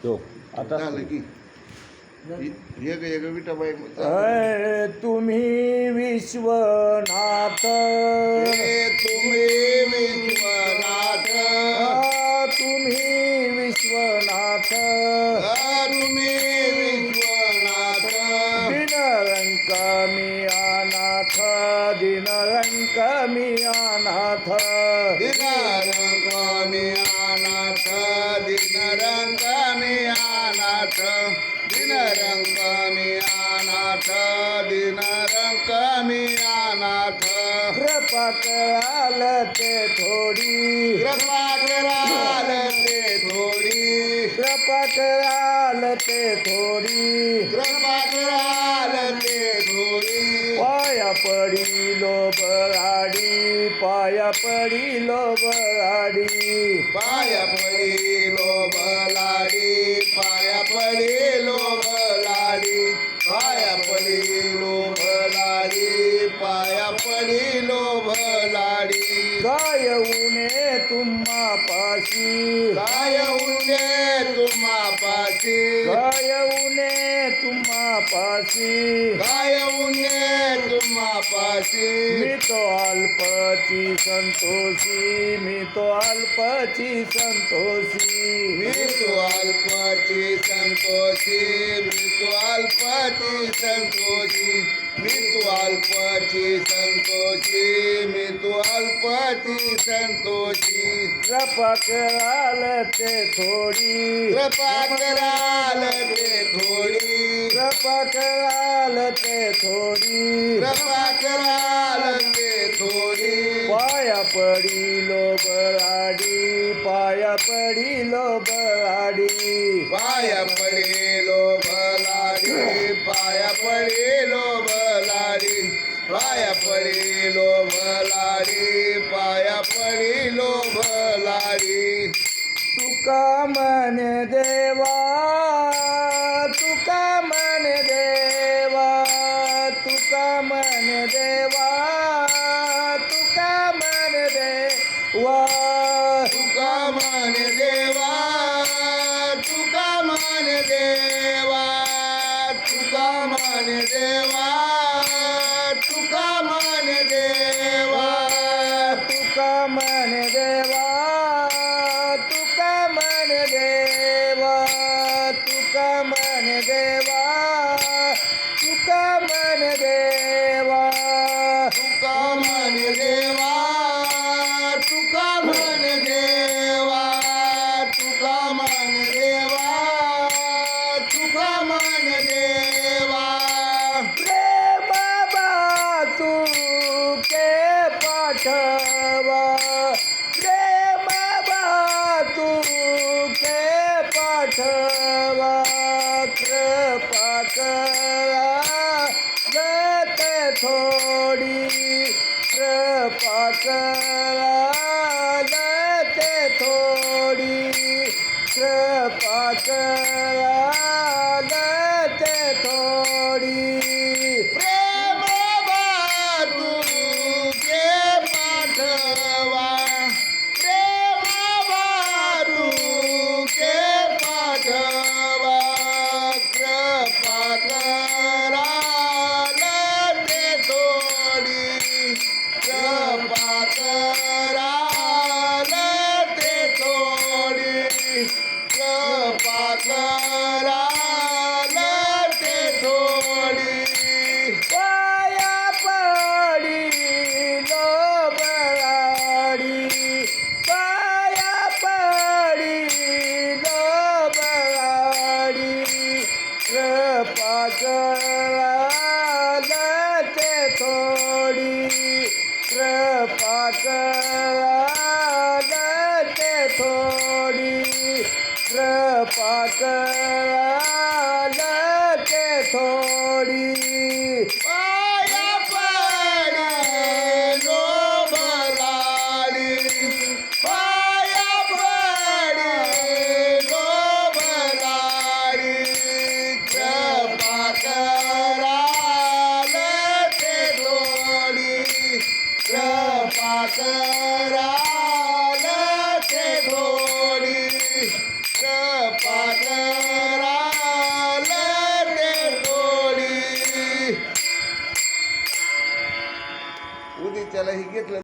तो आता झालं की एक एक विठाबाई तुम्ही विश्वनाथ तुम्ही विश्वनाथ तुम्ही विश्वनाथ तुम्ही विश्वनाथ दिनरंक मी अनाथ दिनरंक मी अनाथ दिनारंग मी अनाथ दिनरंग मी अनाथ दिनरंग मी अनाथ दिनरंग मी अनाथ कृपा कराल ते थोडी कृपा कराल ते थोडी कृपा कराल ते थोडी कृपा कराल ते थोडी पाया पडिलो बराडी पाया पडिलो बराडी पाया पडिलो बलाडी पाया पडिलो बलाडी पाया पडिलो बलाडी पाया पडिलो बलाडी काय उने तुम्हा पाशी काय उंडे तुम्हा पाशी काय उने तुम्हा पाशी काय उंडे तुम्हा पाशी मी तो अल्पची संतोषी मी तो अल्पची संतोषी मी तू अल्पची संतोषी मी तू अल्पची संतोषी मी तू अल्पची संतोषी मी तू अल्पची संतोषी कृपा कराल ते थोडी कृपा कराल ते थोडी कृपा कराल ते थोडी कृपा कराल ते थोडी पाया पडिलो बराडी पाया पडिलो बराडी पाया पडेलो भलाडी पाया पडेलो भलाडी पाया पडेलो भलाडी पाया पडेलो भलाडी तुका मन देवा तुका मन देवा तुका मन देवा तुका मन देवा तुका मन देवा तुका मन देवा तुका मन देवा तुका मन देवा तुका मन देवा तुका मन देवा तुका मन देवा तुका मन देवा तुका मन देवा तुका मन देवा तुका मन देवा तुका मन देवा प्रेम तू के पाठवा प्रेम तू के पाठवा कृपा करा गते थोडी कृपा करा गते थोडी कृपा करा गते थोडी प्रेम तू के पाठवा प्रेम तू के पाठवा कृपा कराल ते थोडी कृपा कराल ते थोडी कृपा कराल ते थोडी पाया पडिलो बराडी पाया पडिलो बराडी कृपा कराल ते थोडी कृपा कराल ते थोडी कृपा कराल ते थोडी पाया पडिलो बलाडी पाया पडिलो बलाडी कृपा कराल ते थोडी कृपा कराल ते थोडी कृपा त्याला हे घेतलं